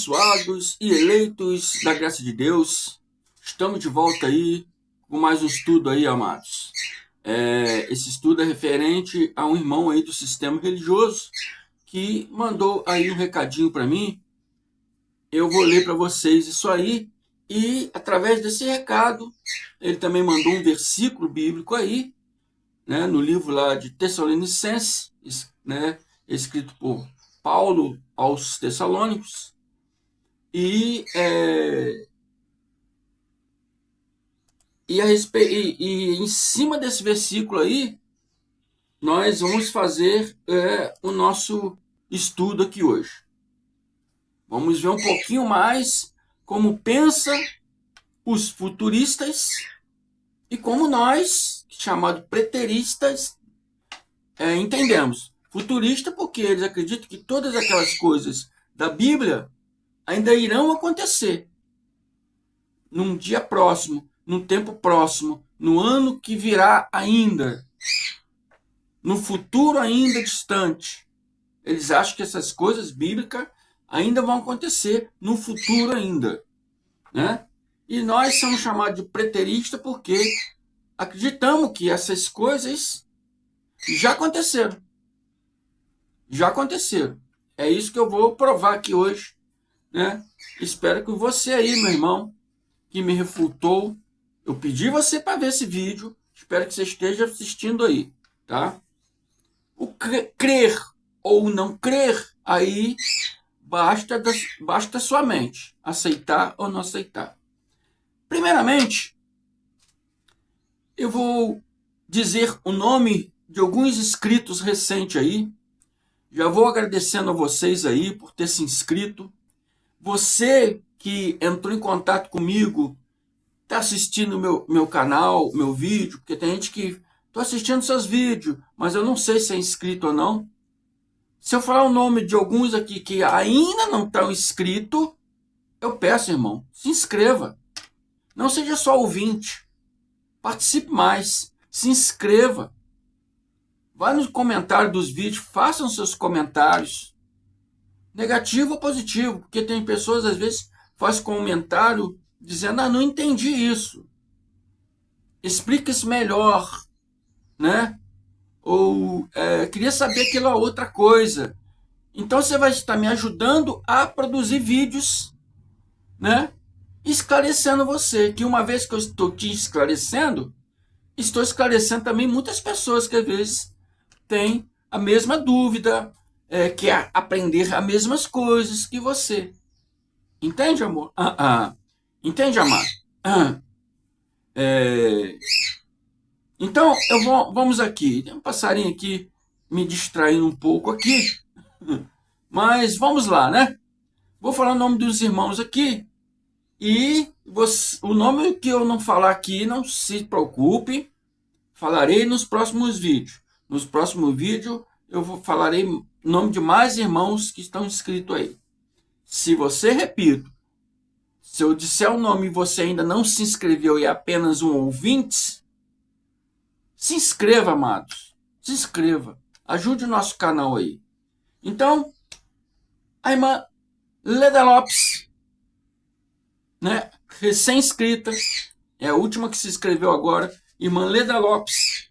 abençoados e eleitos da graça de Deus, estamos de volta aí com mais um estudo aí, amados. Esse estudo é referente a um irmão aí do sistema religioso que mandou aí um recadinho para mim. Eu vou ler para vocês isso aí e através desse recado ele também mandou um versículo bíblico aí, né, no livro lá de Tessalonicenses, né, escrito por Paulo aos Tessalônicos. E em cima desse versículo aí, nós vamos fazer o nosso estudo aqui hoje. Vamos ver um pouquinho mais como pensam os futuristas e como nós, chamados preteristas, entendemos. Futurista porque eles acreditam que todas aquelas coisas da Bíblia ainda irão acontecer num dia próximo, num tempo próximo, no ano que virá ainda, no futuro ainda distante. Eles acham que essas coisas bíblicas ainda vão acontecer no futuro ainda, né? E nós somos chamados de preterista porque acreditamos que essas coisas já aconteceram. Já aconteceram. É isso que eu vou provar aqui hoje, né? Espero que você aí, meu irmão, que me refutou, eu pedi você para ver esse vídeo, espero que você esteja assistindo aí, tá? O crer ou não crer, aí basta sua mente, aceitar ou não aceitar. Primeiramente, eu vou dizer o nome de alguns inscritos recentes aí, já vou agradecendo a vocês aí por ter se inscrito. Você que entrou em contato comigo, está assistindo meu canal, meu vídeo, porque tem gente que estou assistindo seus vídeos, mas eu não sei se é inscrito ou não. Se eu falar o nome de alguns aqui que ainda não estão inscritos, eu peço, irmão, se inscreva. Não seja só ouvinte. Participe mais. Se inscreva. Vá no comentário dos vídeos, façam seus comentários. Negativo ou positivo, porque tem pessoas, às vezes, fazem comentário dizendo, não entendi isso. Explica isso melhor, né? Ou queria saber aquela outra coisa. Então você vai estar me ajudando a produzir vídeos, né? Esclarecendo você, que uma vez que eu estou te esclarecendo, estou esclarecendo também muitas pessoas que às vezes têm a mesma dúvida, quer aprender as mesmas coisas que você. Entende, amor? Entende, amado? Então, vamos aqui. Tem um passarinho aqui me distraindo um pouco aqui. Mas vamos lá, né? Vou falar o nome dos irmãos aqui. E o nome que eu não falar aqui, não se preocupe. Falarei nos próximos vídeos. Nos próximos vídeos, falarei o nome de mais irmãos que estão inscritos aí. Se você, repito, se eu disser o nome e você ainda não se inscreveu e é apenas um ouvinte, se inscreva, amados. Se inscreva. Ajude o nosso canal aí. Então, a irmã Leda Lopes, né, recém-inscrita, é a última que se inscreveu agora, irmã Leda Lopes,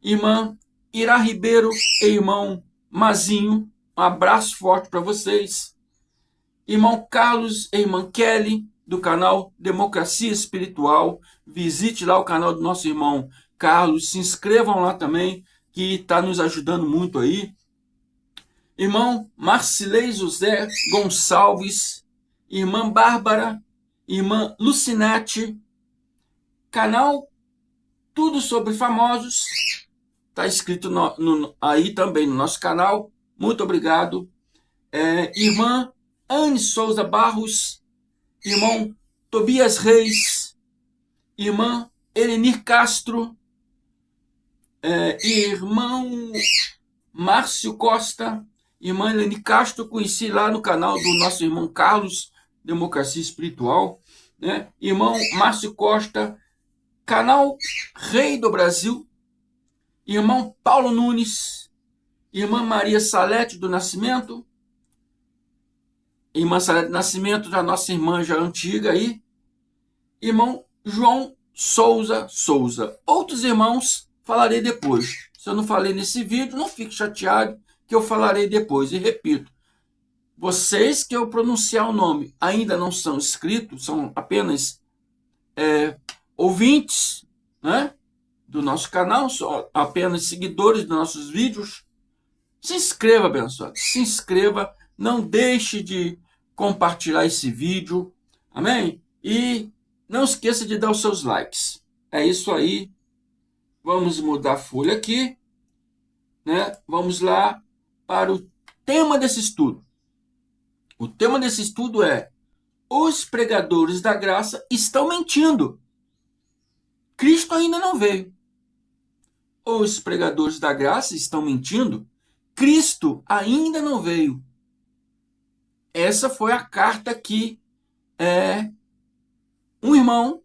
irmã Ira Ribeiro e irmão Mazinho, um abraço forte para vocês. Irmão Carlos e irmã Kelly, do canal Democracia Espiritual, visite lá o canal do nosso irmão Carlos, se inscrevam lá também, que está nos ajudando muito aí. Irmão Marcilei José Gonçalves, irmã Bárbara, irmã Lucinete, canal Tudo Sobre Famosos, está escrito aí também no nosso canal, muito obrigado. Irmã Anne Souza Barros, irmão Tobias Reis, irmã Elenir Castro, irmão Márcio Costa, irmã Elenir Castro, conheci lá no canal do nosso irmão Carlos, Democracia Espiritual, né? Irmão Márcio Costa, canal Rei do Brasil, irmão Paulo Nunes, irmã Maria Salete do Nascimento, irmã Sarete Nascimento, da nossa irmã já antiga aí, irmão João Souza. Outros irmãos falarei depois. Se eu não falei nesse vídeo, não fique chateado, que eu falarei depois. E repito, vocês que eu pronunciar o nome ainda não são inscritos, são apenas ouvintes, né, do nosso canal, são apenas seguidores dos nossos vídeos. Se inscreva, abençoado. Se inscreva, não deixe de compartilhar esse vídeo, amém? E não esqueça de dar os seus likes. É isso aí. Vamos mudar a folha aqui, né? Vamos lá para o tema desse estudo. O tema desse estudo é: os pregadores da graça estão mentindo. Cristo ainda não veio. Os pregadores da graça estão mentindo. Cristo ainda não veio. Essa foi a carta que um irmão,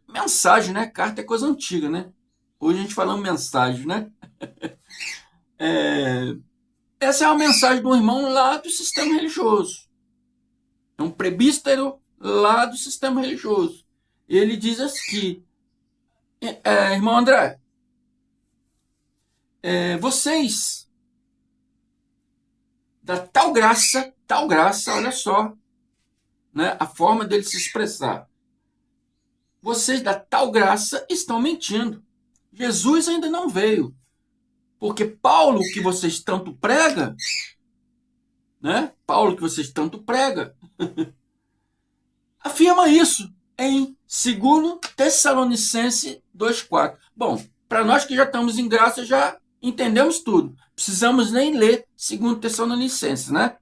mensagem, né? Carta é coisa antiga, né? Hoje a gente fala mensagem, né? Essa é uma mensagem de um irmão lá do sistema religioso. É um prebístero lá do sistema religioso. Ele diz assim, irmão André, vocês da tal graça, olha só, né, a forma dele se expressar. Vocês da tal graça estão mentindo. Jesus ainda não veio. Porque Paulo, que vocês tanto pregam, né? Paulo, que vocês tanto pregam, afirma isso em 2 Tessalonicenses 2,4. Bom, para nós que já estamos em graça, já entendemos tudo. Precisamos nem ler 2 Tessalonicenses, né?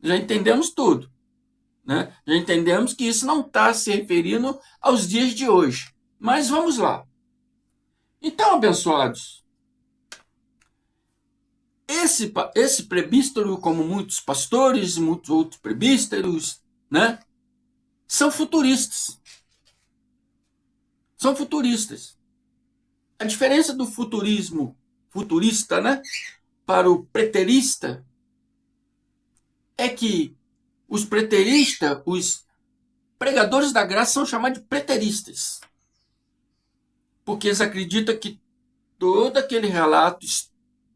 Já entendemos tudo. Né? Já entendemos que isso não está se referindo aos dias de hoje. Mas vamos lá. Então, abençoados, esse prebístero, como muitos pastores e muitos outros prebísteros, né, são futuristas. São futuristas. A diferença do futurista, né, para o preterista, é que os preteristas, os pregadores da graça, são chamados de preteristas. Porque eles acreditam que todo aquele relato,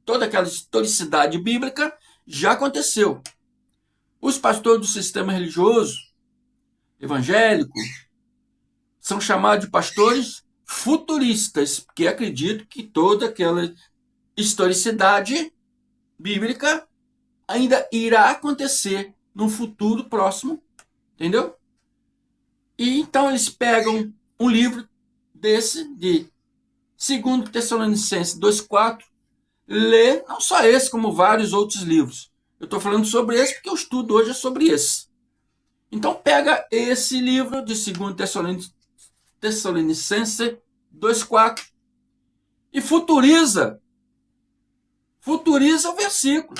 toda aquela historicidade bíblica já aconteceu. Os pastores do sistema religioso, evangélico, são chamados de pastores futuristas, porque acreditam que toda aquela historicidade bíblica ainda irá acontecer no futuro próximo, entendeu? E então eles pegam um livro desse, de 2 Tessalonicenses 2,4, lê não só esse, como vários outros livros. Eu estou falando sobre esse porque o estudo hoje é sobre esse. Então pega esse livro de 2 Tessalonicenses 2,4 e futuriza o versículo.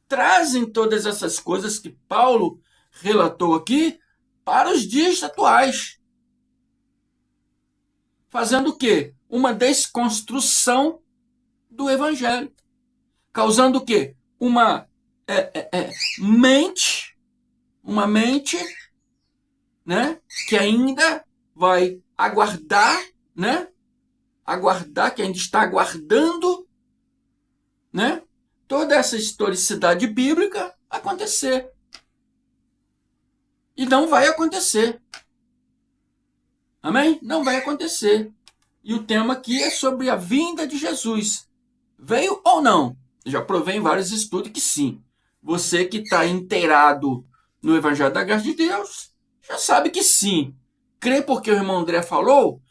Trazem todas essas coisas que Paulo relatou aqui para os dias atuais. Fazendo o quê? Uma desconstrução do evangelho. Causando o quê? Uma mente, né, que ainda vai aguardar, né, que ainda está aguardando, né, toda essa historicidade bíblica acontecer. E não vai acontecer. Amém? Não vai acontecer. E o tema aqui é sobre a vinda de Jesus. Veio ou não? Eu já provei em vários estudos que sim. Você que está inteirado no Evangelho da Graça de Deus, já sabe que sim. Crê porque o irmão André falou?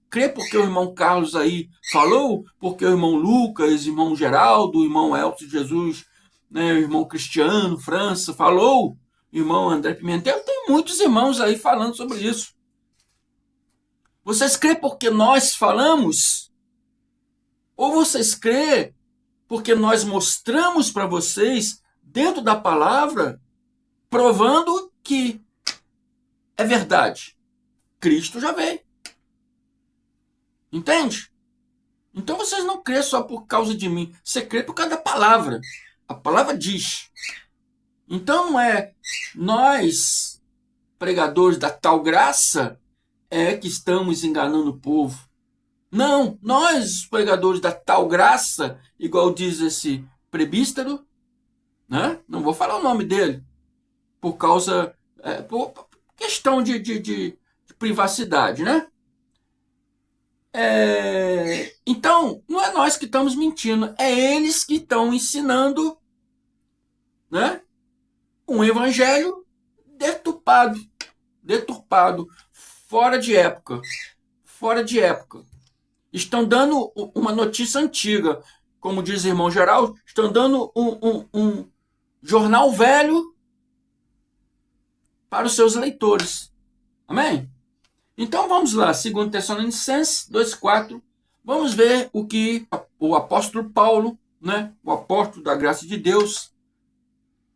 Crê porque o irmão Carlos aí falou? Porque o irmão Lucas, o irmão Geraldo, o irmão Elcio Jesus, né, o irmão Cristiano, França, falou? O irmão André Pimentel, tem muitos irmãos aí falando sobre isso. Vocês crêem porque nós falamos? Ou vocês crêem porque nós mostramos para vocês, dentro da palavra, provando que é verdade? Cristo já veio. Entende? Então vocês não crêem só por causa de mim. Você crê por causa da palavra. A palavra diz. Então não é nós, pregadores da tal graça, que estamos enganando o povo. Não, nós, pregadores da tal graça, igual diz esse prebístero, né? Não vou falar o nome dele, por causa, por questão de privacidade, né? Então, não é nós que estamos mentindo, é eles que estão ensinando, né? Um evangelho deturpado, fora de época, fora de época. Estão dando uma notícia antiga, como diz o irmão Geraldo, estão dando um jornal velho para os seus leitores. Amém? Então vamos lá, 2 Tessalonicenses 2,4. Vamos ver o que o apóstolo Paulo, né, o apóstolo da graça de Deus,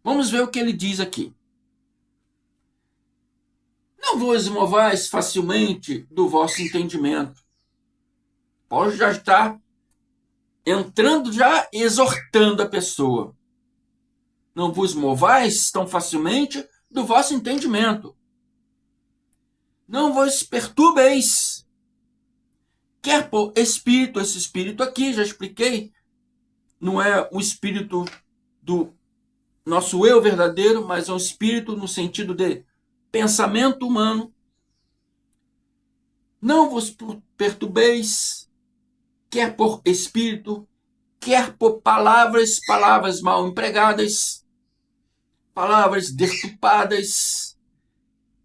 vamos ver o que ele diz aqui. Não vos movais facilmente do vosso entendimento. Paulo já está entrando, já exortando a pessoa. Não vos movais tão facilmente do vosso entendimento. Não vos perturbeis. Quer por espírito, esse espírito aqui, já expliquei, não é o espírito do nosso eu verdadeiro, mas é um espírito no sentido de pensamento humano. Não vos perturbeis, quer por espírito, quer por palavras mal empregadas, palavras deturpadas,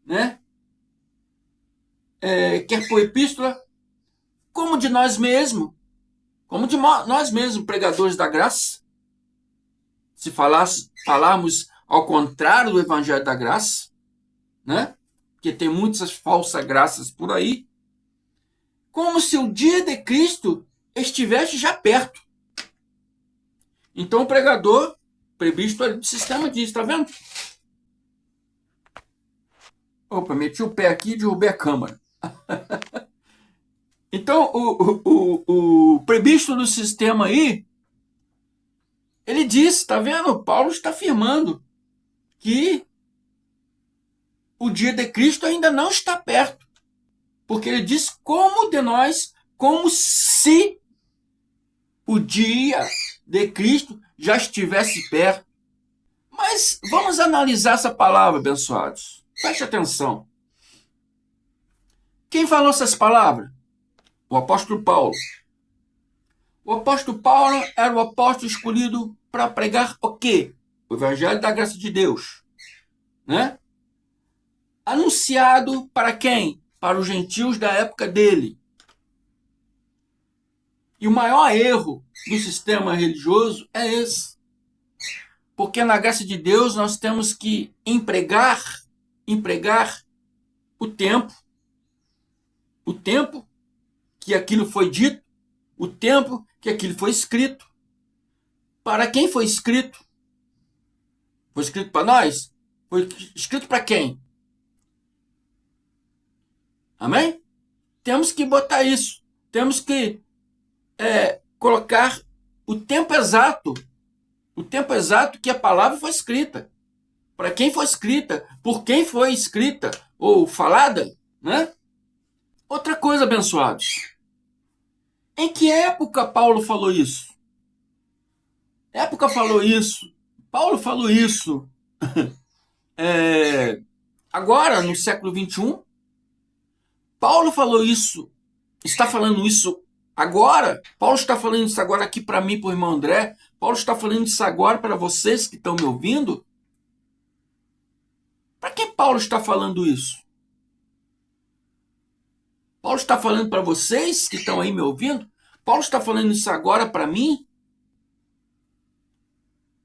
né? Quer por epístola, como de nós mesmos, pregadores da graça. Se falarmos ao contrário do evangelho da graça, né? Porque tem muitas falsas graças por aí, como se o dia de Cristo estivesse já perto. Então o pregador, previsto ali do sistema, diz, tá vendo? Opa, meti o pé aqui e derrubei a câmera. Então o previsto do sistema aí, ele diz, tá vendo? Paulo está afirmando que o dia de Cristo ainda não está perto. Porque ele diz como se o dia de Cristo já estivesse perto. Mas vamos analisar essa palavra, abençoados. Preste atenção. Quem falou essas palavras? O apóstolo Paulo. O apóstolo Paulo era o apóstolo escolhido para pregar o quê? O evangelho da graça de Deus. Né? Anunciado para quem? Para os gentios da época dele. E o maior erro do sistema religioso é esse. Porque na graça de Deus nós temos que empregar o tempo que aquilo foi dito, o tempo que aquilo foi escrito. Para quem foi escrito? Foi escrito para nós? Foi escrito para quem? Amém? Temos que botar isso. Temos que colocar o tempo exato que a palavra foi escrita. Para quem foi escrita, por quem foi escrita ou falada, né? Outra coisa, abençoados. Em que época Paulo falou isso? Paulo falou isso agora, no século 21. Paulo falou isso, está falando isso agora. Paulo está falando isso agora aqui para mim, para o irmão André. Paulo está falando isso agora para vocês que estão me ouvindo. Para quem Paulo está falando isso? Paulo está falando para vocês que estão aí me ouvindo? Paulo está falando isso agora para mim?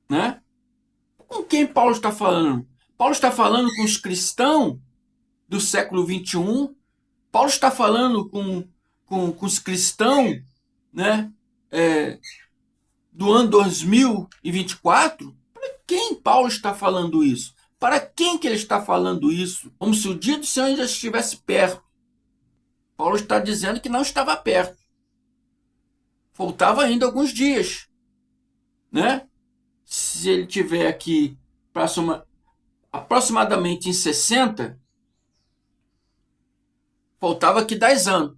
Né? Com quem Paulo está falando? Paulo está falando com os cristãos do século 21? Paulo está falando com os cristãos, né, do ano 2024? Para quem Paulo está falando isso? Para quem que ele está falando isso? Como se o dia do Senhor ainda estivesse perto. Paulo está dizendo que não estava perto. Faltava ainda alguns dias, né? Se ele tiver aqui aproximadamente em 60, faltava aqui 10 anos.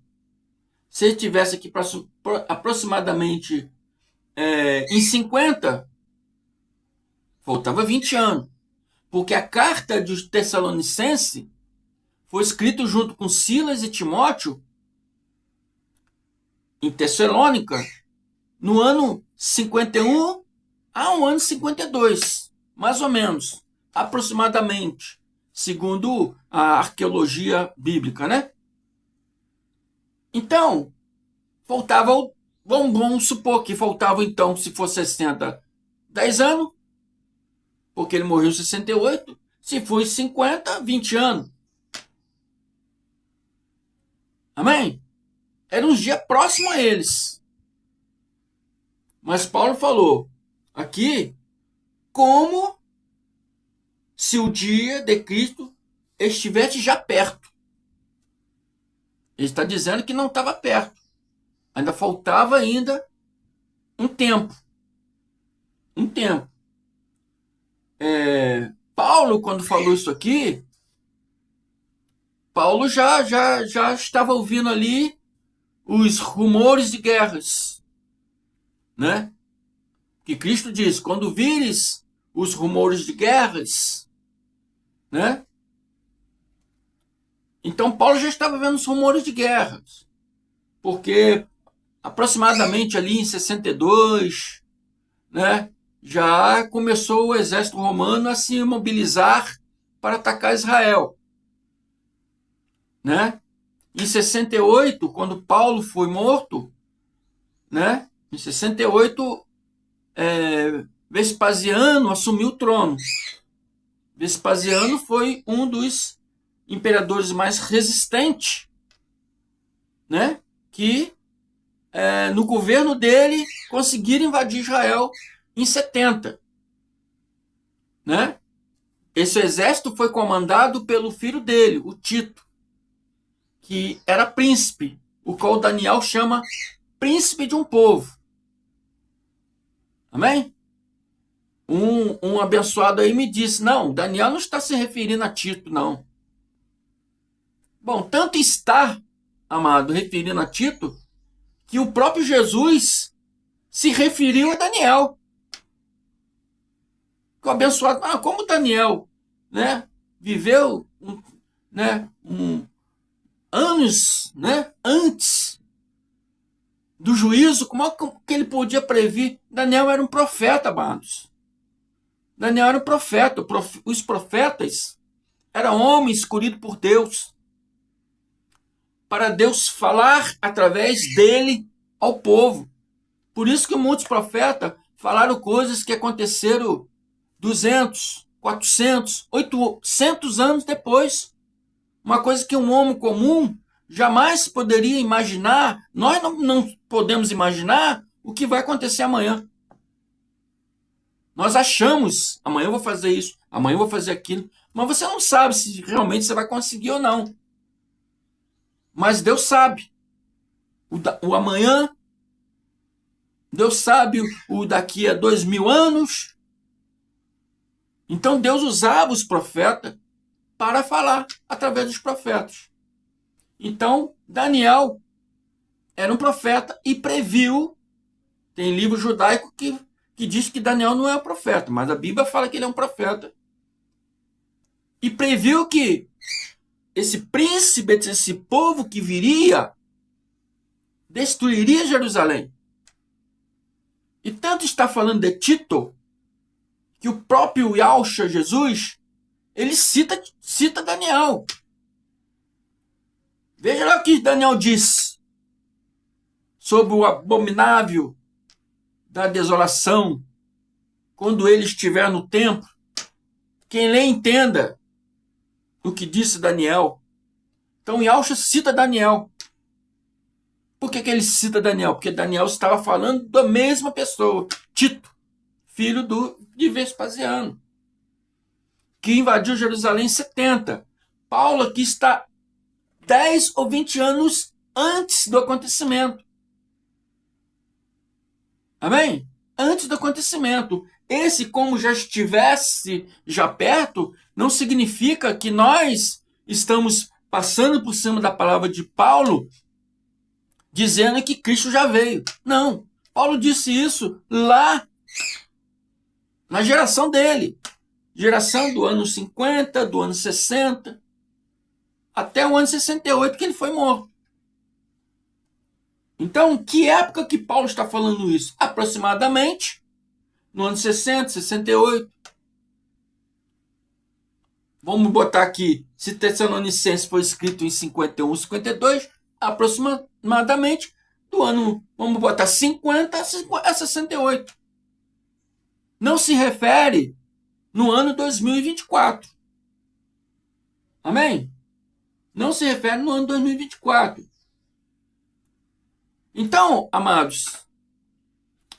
Se ele tivesse aqui aproximadamente em 50, faltava 20 anos. Porque a carta de Tessalonicense foi escrita junto com Silas e Timóteo em Tessalônica no ano 51 a um ano 52, mais ou menos, aproximadamente, segundo a arqueologia bíblica, né? Então, faltava, vamos supor que faltava então, se for 60, 10 anos, porque ele morreu em 68, se for 50, 20 anos. Amém? Era um dia próximo a eles. Mas Paulo falou aqui como se o dia de Cristo estivesse já perto. Ele está dizendo que não estava perto. Ainda faltava um tempo. Um tempo. Paulo, quando falou isso aqui, Paulo já estava ouvindo ali os rumores de guerras, né? Que Cristo diz, quando vires os rumores de guerras, né? Então Paulo já estava vendo os rumores de guerras, porque aproximadamente ali em 62, né? Já começou o exército romano a se mobilizar para atacar Israel, né? Em 68, quando Paulo foi morto, né? Em 68, Vespasiano assumiu o trono. Vespasiano foi um dos imperadores mais resistentes, né? Que no governo dele conseguiram invadir Israel em 70, né? Esse exército foi comandado pelo filho dele, o Tito, que era príncipe, o qual Daniel chama príncipe de um povo. Amém? Um abençoado aí me disse, não, Daniel não está se referindo a Tito, não. Bom, tanto está, amado, referindo a Tito, que o próprio Jesus se referiu a Daniel. O abençoado, como Daniel, né, viveu, né, anos, né, antes do juízo, como que ele podia prever? Daniel era um profeta, amados. Daniel era um profeta. Os profetas eram homens escolhidos por Deus, para Deus falar através dele ao povo. Por isso que muitos profetas falaram coisas que aconteceram 200, 400, 800 anos depois. Uma coisa que um homem comum jamais poderia imaginar. Nós não podemos imaginar o que vai acontecer amanhã. Nós achamos, amanhã eu vou fazer isso, amanhã eu vou fazer aquilo, mas você não sabe se realmente você vai conseguir ou não. Mas Deus sabe o amanhã, Deus sabe o daqui a 2000 anos. Então Deus usava os profetas para falar através dos profetas. Então Daniel era um profeta e previu, tem livro judaico que diz que Daniel não é um profeta, mas a Bíblia fala que ele é um profeta. E previu que esse príncipe, esse povo que viria, destruiria Jerusalém. E tanto está falando de Tito, que o próprio Yahshua Jesus, ele cita Daniel. Veja lá o que Daniel diz sobre o abominável da desolação, quando ele estiver no templo. Quem lê entenda o que disse Daniel. Então Yahshua cita Daniel. Por que ele cita Daniel? Porque Daniel estava falando da mesma pessoa, Tito, filho de Vespasiano, que invadiu Jerusalém em 70. Paulo aqui está 10 ou 20 anos antes do acontecimento. Amém? Antes do acontecimento. esse como já estivesse já perto, não significa que nós estamos passando por cima da palavra de Paulo, dizendo que Cristo já veio. Não, Paulo disse isso lá na geração dele. Geração do ano 50, do ano 60, até o ano 68 que ele foi morto. Então, que época que Paulo está falando isso? Aproximadamente no ano 60, 68. Vamos botar aqui, se Tessalonicenses foi escrito em 51, 52, aproximadamente do ano, vamos botar 50 a 68. Não se refere no ano 2024. Amém? Não se refere no ano 2024. Então, amados,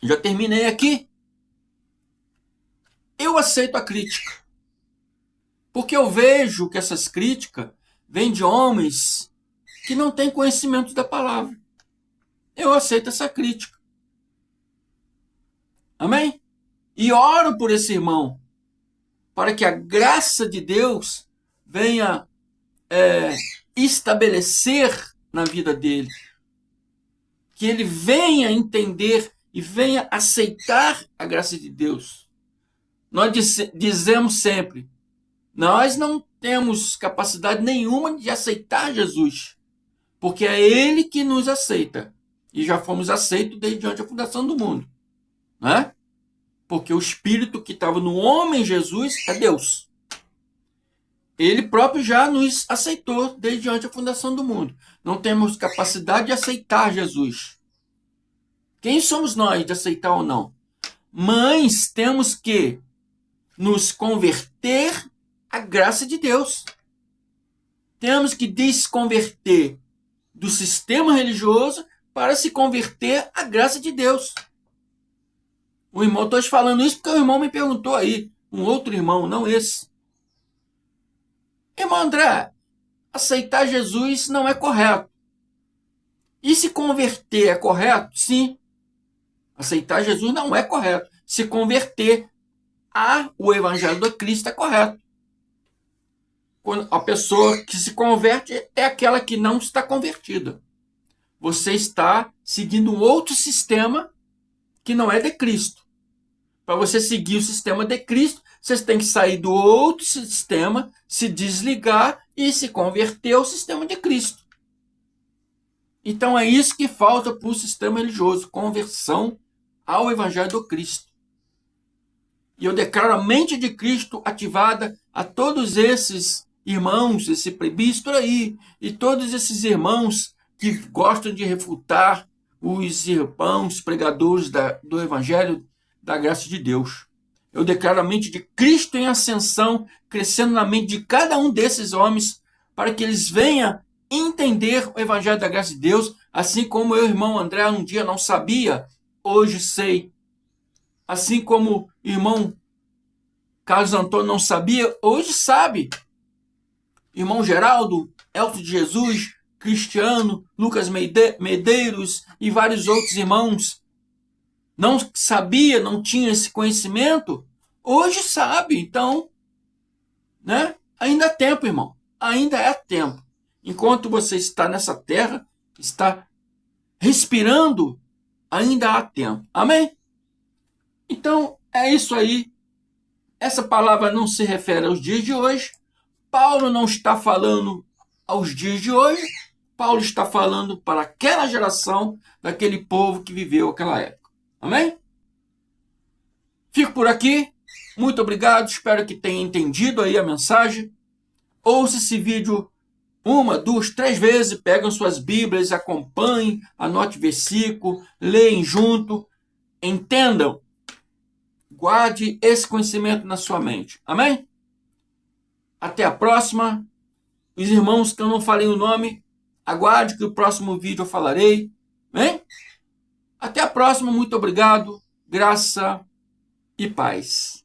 já terminei aqui. Eu aceito a crítica. Porque eu vejo que essas críticas vêm de homens que não têm conhecimento da palavra. Eu aceito essa crítica. Amém? E oro por esse irmão, para que a graça de Deus venha estabelecer na vida dele. Que ele venha entender e venha aceitar a graça de Deus. Nós dizemos sempre, nós não temos capacidade nenhuma de aceitar Jesus, porque é Ele que nos aceita. E já fomos aceitos desde antes da fundação do mundo. Né? Porque o Espírito que estava no homem Jesus é Deus. Ele próprio já nos aceitou desde antes da fundação do mundo. Não temos capacidade de aceitar Jesus. Quem somos nós de aceitar ou não? Mas temos que nos converter à graça de Deus. Temos que desconverter do sistema religioso para se converter à graça de Deus. O irmão, estou te falando isso porque o irmão me perguntou aí, um outro irmão, não esse. Irmão André, aceitar Jesus não é correto. E se converter é correto? Sim. Aceitar Jesus não é correto. Se converter ao Evangelho do Cristo é correto. Quando a pessoa que se converte é aquela que não está convertida. Você está seguindo um outro sistema que não é de Cristo. Para você seguir o sistema de Cristo, você tem que sair do outro sistema, se desligar e se converter ao sistema de Cristo. Então é isso que falta para o sistema religioso, conversão ao Evangelho do Cristo. E eu declaro a mente de Cristo ativada a todos esses irmãos, esse presbítero aí, e todos esses irmãos que gostam de refutar os irmãos pregadores do Evangelho da graça de Deus. Eu declaro a mente de Cristo em ascensão, crescendo na mente de cada um desses homens, para que eles venham entender o Evangelho da graça de Deus, assim como meu irmão André um dia não sabia, hoje sei. Assim como o irmão Carlos Antônio não sabia, hoje sabe. Irmão Geraldo, Elton de Jesus, Cristiano, Lucas Medeiros e vários outros irmãos não sabia, não tinha esse conhecimento, hoje sabe. Então, né? Ainda é tempo, irmão. Ainda é tempo. Enquanto você está nessa terra, está respirando, ainda há tempo. Amém? Então, é isso aí. Essa palavra não se refere aos dias de hoje. Paulo não está falando aos dias de hoje. Paulo está falando para aquela geração, daquele povo que viveu aquela época. Amém? Fico por aqui. Muito obrigado. Espero que tenha entendido aí a mensagem. Ouça esse vídeo 1, 2, 3 vezes. Pegam suas Bíblias, acompanhem, anote versículo, leem junto. Entendam. Guarde esse conhecimento na sua mente. Amém? Até a próxima. Os irmãos que eu não falei o nome, aguarde que o próximo vídeo eu falarei. Amém? Até a próxima. Muito obrigado. Graça e paz.